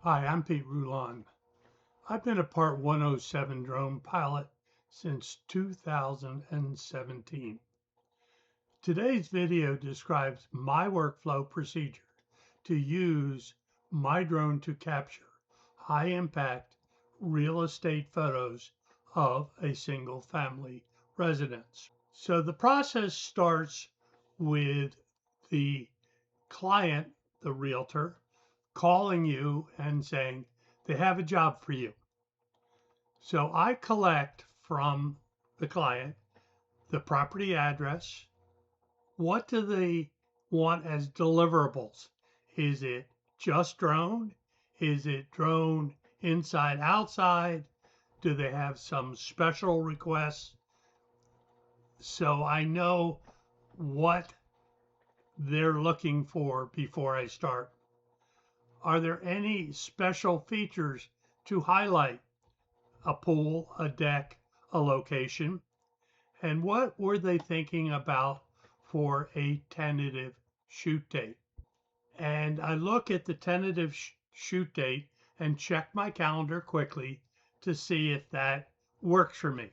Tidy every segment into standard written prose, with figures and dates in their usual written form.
Hi, I'm Pete Rulon. I've been a Part 107 drone pilot since 2017. Today's video describes my workflow procedure to use my drone to capture high-impact real estate photos of a single-family residence. So the process starts with the client, the realtor, calling you and saying they have a job for you. So I collect from the client the property address. What do they want as deliverables? Is it just drone? Is it drone inside, outside? Do they have some special requests? So I know what they're looking for before I start. Are there any special features to highlight? A pool, a deck, a location? And what were they thinking about for a tentative shoot date? And I look at the tentative shoot date and check my calendar quickly to see if that works for me.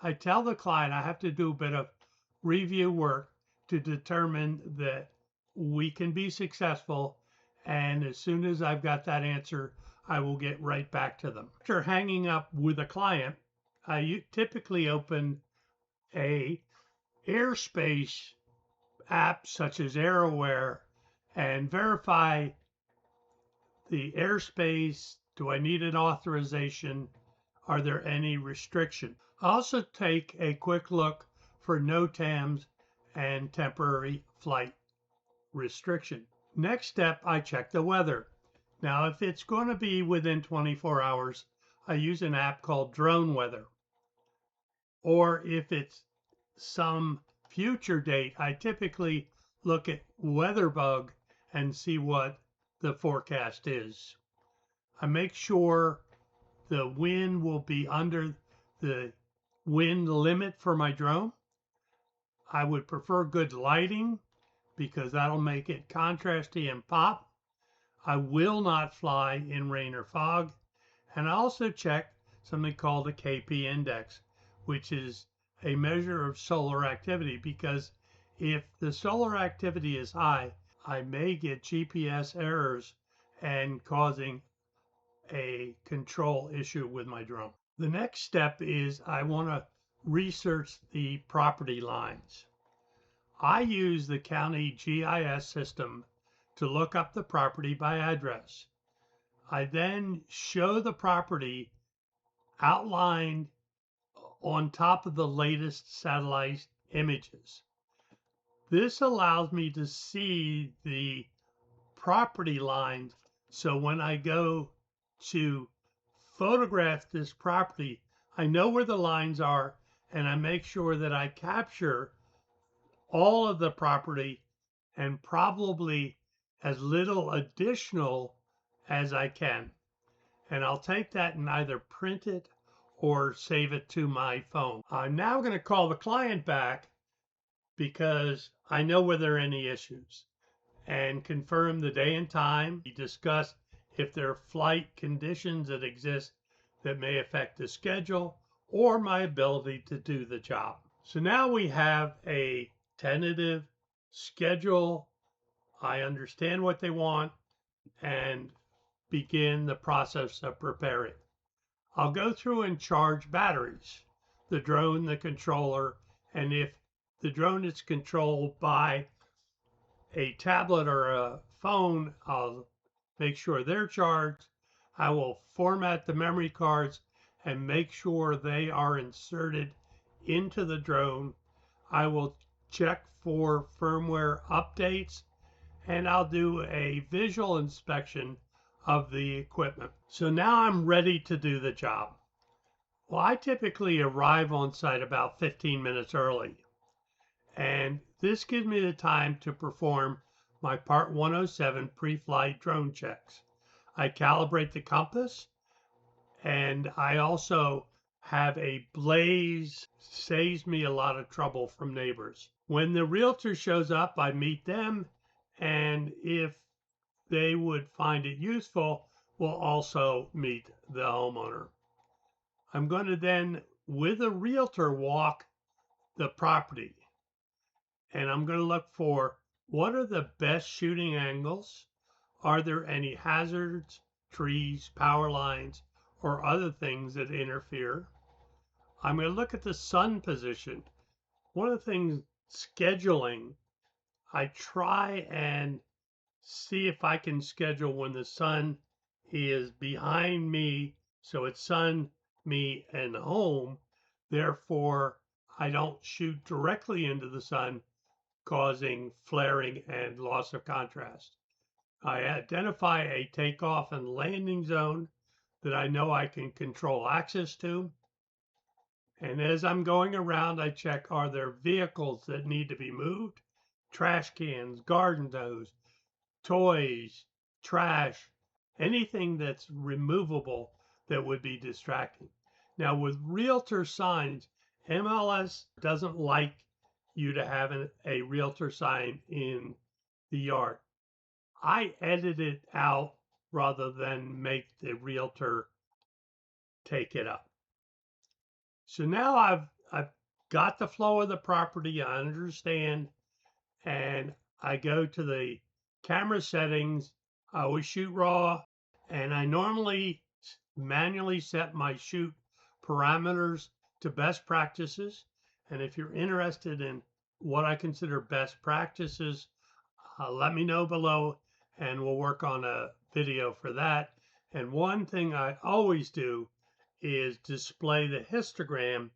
I tell the client I have to do a bit of review work to determine that we can be successful. And as soon as I've got that answer, I will get right back to them. After hanging up with a client, I typically open a airspace app such as AirAware and verify the airspace. Do I need an authorization? Are there any restrictions? I also take a quick look for NOTAMs and temporary flight restriction. Next step, I check the weather. Now, if it's going to be within 24 hours, I use an app called Drone Weather. Or if it's some future date, I typically look at WeatherBug and see what the forecast is. I make sure the wind will be under the wind limit for my drone. I would prefer good lighting because that'll make it contrasty and pop. I will not fly in rain or fog. And I also check something called a KP index, which is a measure of solar activity, because if the solar activity is high, I may get GPS errors and causing a control issue with my drone. The next step is I want to research the property lines. I use the county GIS system to look up the property by address. I then show the property outlined on top of the latest satellite images. This allows me to see the property lines. So when I go to photograph this property, I know where the lines are, and I make sure that I capture all of the property and probably as little additional as I can. And I'll take that and either print it or save it to my phone. I'm now going to call the client back because I know where there are any issues and confirm the day and time. We discuss if there are flight conditions that exist that may affect the schedule or my ability to do the job. So now we have a tentative schedule. I understand what they want and begin the process of preparing. I'll go through and charge batteries, the drone, the controller, and if the drone is controlled by a tablet or a phone, I'll make sure they're charged. I will format the memory cards and make sure they are inserted into the drone. I will check for firmware updates, and I'll do a visual inspection of the equipment. So now I'm ready to do the job. Well, I typically arrive on site about 15 minutes early, and this gives me the time to perform my Part 107 pre-flight drone checks. I calibrate the compass, and I also have a blaze, saves me a lot of trouble from neighbors. When the realtor shows up, I meet them, and if they would find it useful, will also meet the homeowner. I'm going to then, with a realtor, walk the property, and I'm going to look for what are the best shooting angles. Are there any hazards, trees, power lines, or other things that interfere? I'm going to look at the sun position. One of the things, scheduling, I try and see if I can schedule when the sun is behind me, so it's sun, me, and home. Therefore, I don't shoot directly into the sun, causing flaring and loss of contrast. I identify a takeoff and landing zone that I know I can control access to. And as I'm going around, I check, are there vehicles that need to be moved? Trash cans, garden hose, toys, trash, anything that's removable that would be distracting. Now, with realtor signs, MLS doesn't like you to have a realtor sign in the yard. I edit it out rather than make the realtor take it up. So now I've got the flow of the property, I understand, and I go to the camera settings. I always shoot raw, and I normally manually set my shoot parameters to best practices. And if you're interested in what I consider best practices, let me know below and we'll work on a video for that. And one thing I always do is display the histogram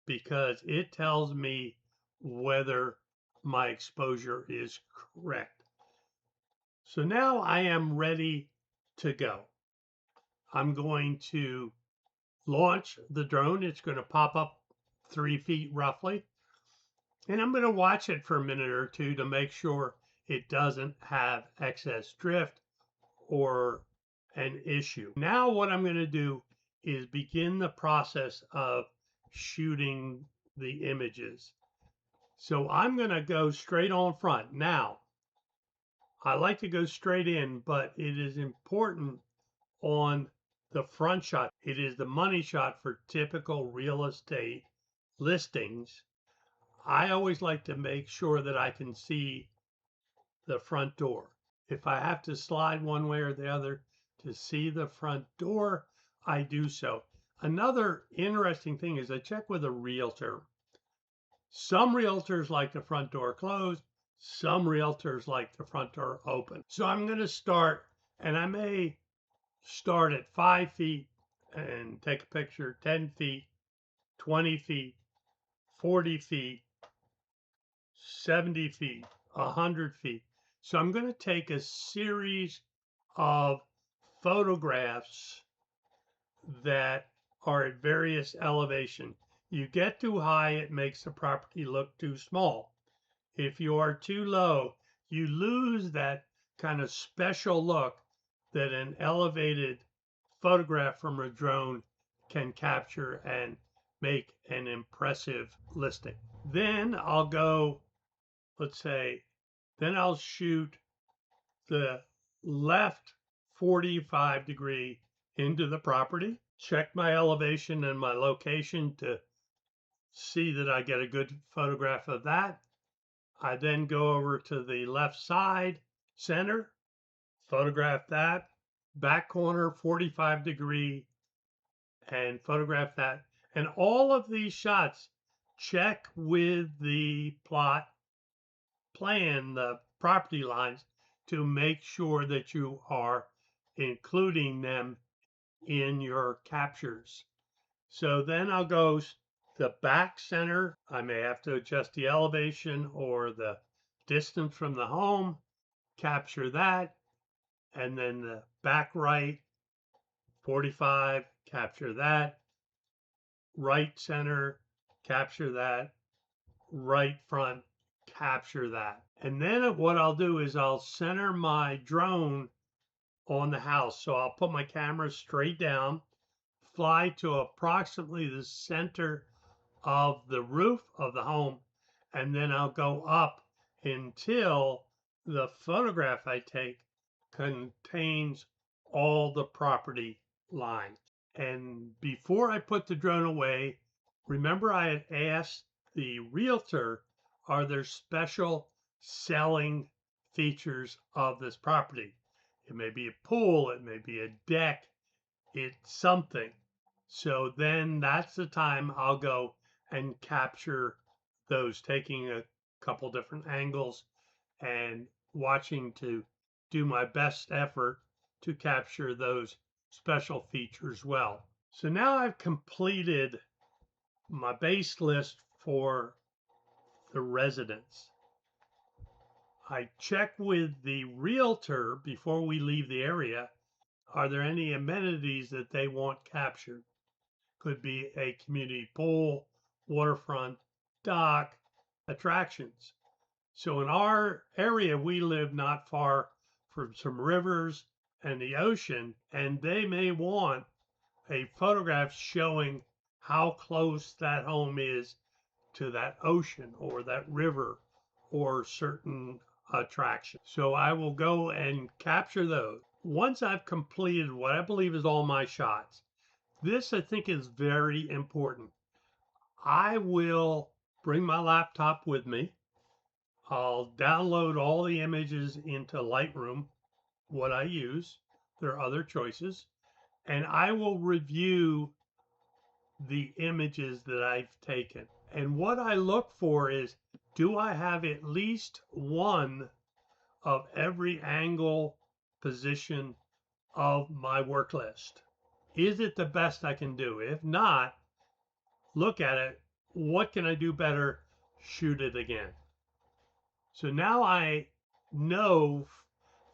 because it tells me whether my exposure is correct. So now I am ready to go. I'm going to launch the drone. It's going to pop up 3 feet roughly. And I'm going to watch it for a minute or two to make sure it doesn't have excess drift or an issue. Now what I'm going to do is begin the process of shooting the images. So I'm going to go straight on front. Now, I like to go straight in, but it is important on the front shot. It is the money shot for typical real estate listings. I always like to make sure that I can see the front door. If I have to slide one way or the other to see the front door, I do so. Another interesting thing is I check with a realtor. Some realtors like the front door closed. Some realtors like the front door open. So I'm going to start, and I may start at 5 feet and take a picture, 10 feet, 20 feet, 40 feet, 70 feet, 100 feet. So I'm going to take a series of photographs that are at various elevation. You get too high, it makes the property look too small. If you are too low, you lose that kind of special look that an elevated photograph from a drone can capture and make an impressive listing. Then I'll go, let's say, then I'll shoot the left 45-degree into the property, check my elevation and my location to see that I get a good photograph of that. I then go over to the left side, center, photograph that, back corner 45-degree, and photograph that. And all of these shots, check with the plot plan, the property lines, to make sure that you are including them in your captures. So then I'll go the back center. I may have to adjust the elevation or the distance from the home, capture that, and then the back right 45, capture that, right center, capture that, right front, capture that. And then what I'll do is I'll center my drone on the house. So I'll put my camera straight down, fly to approximately the center of the roof of the home, and then I'll go up until the photograph I take contains all the property lines. And before I put the drone away, remember I had asked the realtor, are there special selling features of this property? It may be a pool, it may be a deck, it's something. So then that's the time I'll go and capture those, taking a couple different angles and watching to do my best effort to capture those special features well. So now I've completed my base list for the residence. I check with the realtor before we leave the area. Are there any amenities that they want captured? Could be a community pool, waterfront, dock, attractions. So in our area, we live not far from some rivers and the ocean, and they may want a photograph showing how close that home is to that ocean or that river or certain attraction. So I will go and capture those. Once I've completed what I believe is all my shots, this I think is very important. I will bring my laptop with me. I'll download all the images into Lightroom, what I use. There are other choices. And I will review the images that I've taken. And what I look for is, do I have at least one of every angle position of my work list? Is it the best I can do? If not, look at it. What can I do better? Shoot it again. So now I know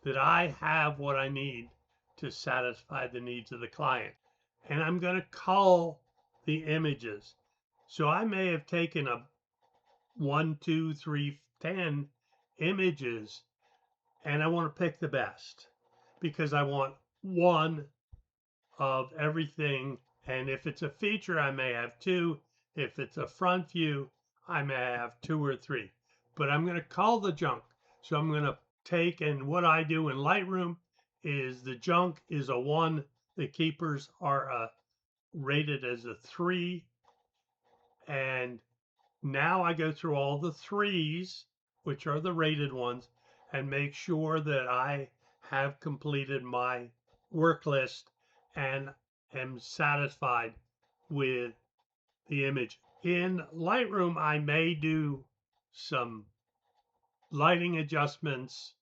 that I have what I need to satisfy the needs of the client. And I'm going to cull the images. So I may have taken a 1, 2, 3, 10 images, and I want to pick the best because I want one of everything. And if it's a feature, I may have two. If it's a front view, I may have 2 or 3. But I'm going to cull the junk. So I'm going to take, and what I do in Lightroom is the junk is a 1. The keepers are rated as a 3. And now I go through all the 3s, which are the rated ones, and make sure that I have completed my work list and am satisfied with the image. In Lightroom, I may do some lighting adjustments.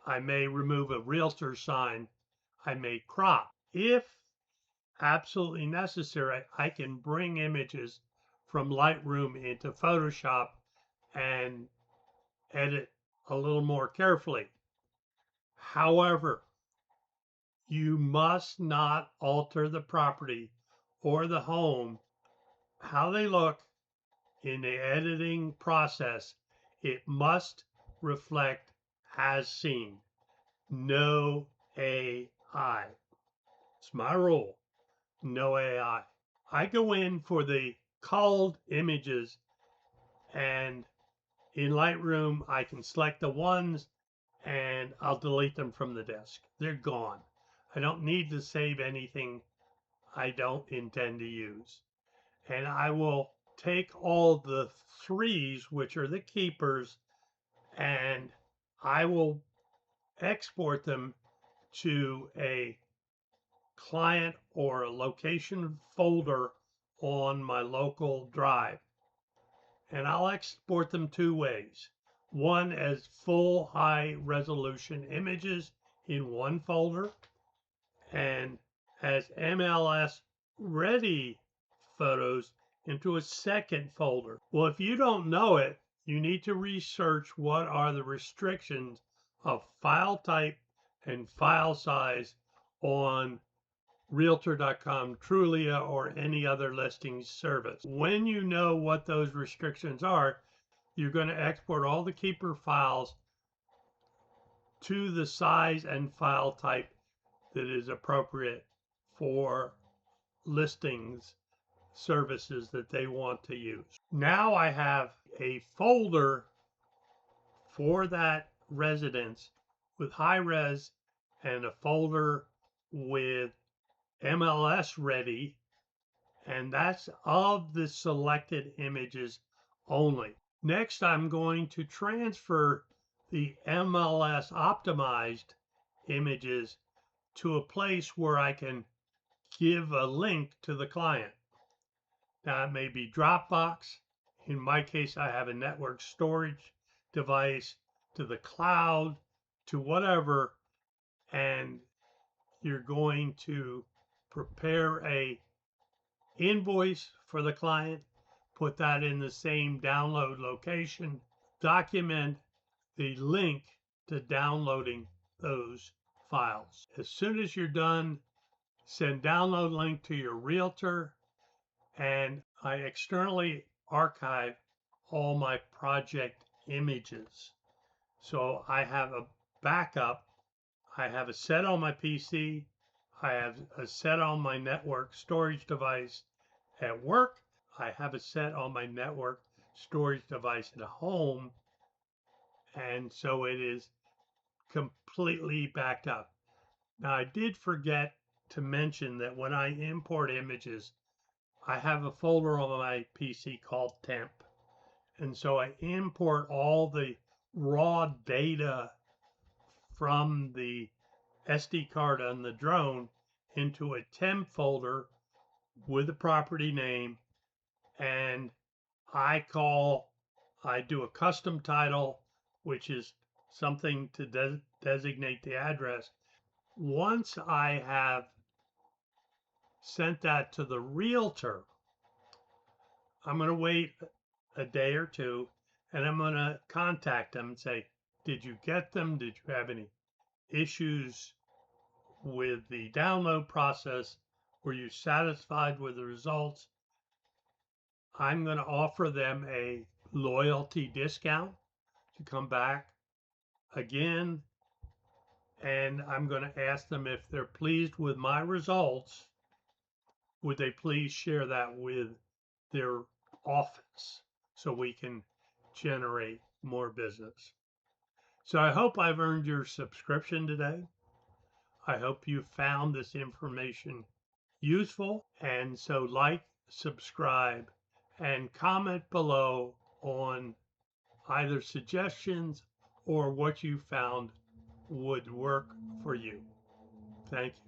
I may remove a realtor sign. I may crop. If absolutely necessary, I can bring images from Lightroom into Photoshop and edit a little more carefully. However, you must not alter the property or the home, how they look in the editing process. It must reflect as seen. No AI. It's my rule. No AI. I go in for the culled images, and in Lightroom, I can select the ones and I'll delete them from the disk. They're gone. I don't need to save anything I don't intend to use. And I will take all the 3s, which are the keepers, and I will export them to a client or a location folder on my local drive. And I'll export them 2 ways. One as full high resolution images in one folder, and as MLS ready photos into a second folder. Well, if you don't know it, you need to research what are the restrictions of file type and file size on Realtor.com, Trulia, or any other listing service. When you know what those restrictions are, you're going to export all the keeper files to the size and file type that is appropriate for listings services that they want to use. Now I have a folder for that residence with high res and a folder with MLS ready, and that's of the selected images only. Next, I'm going to transfer the MLS optimized images to a place where I can give a link to the client. Now, it may be Dropbox. In my case, I have a network storage device, to the cloud, to whatever, and you're going to prepare a invoice for the client, put that in the same download location, document the link to downloading those files. As soon as you're done, send download link to your realtor, and I externally archive all my project images. So I have a backup. I have a set on my PC. I have a set on my network storage device at work. I have a set on my network storage device at home. And so it is completely backed up. Now, I did forget to mention that when I import images, I have a folder on my PC called temp. And so I import all the raw data from the SD card on the drone into a temp folder with a property name, and I do a custom title, which is something to designate the address. Once I have sent that to the realtor, I'm going to wait a day or two, and I'm going to contact them and say, did you get them? Did you have any issues with the download process? Were you satisfied with the results? I'm going to offer them a loyalty discount to come back again, and I'm going to ask them if they're pleased with my results, would they please share that with their office so we can generate more business. So I hope I've earned your subscription today. I hope you found this information useful. And so like, subscribe, and comment below on either suggestions or what you found would work for you. Thank you.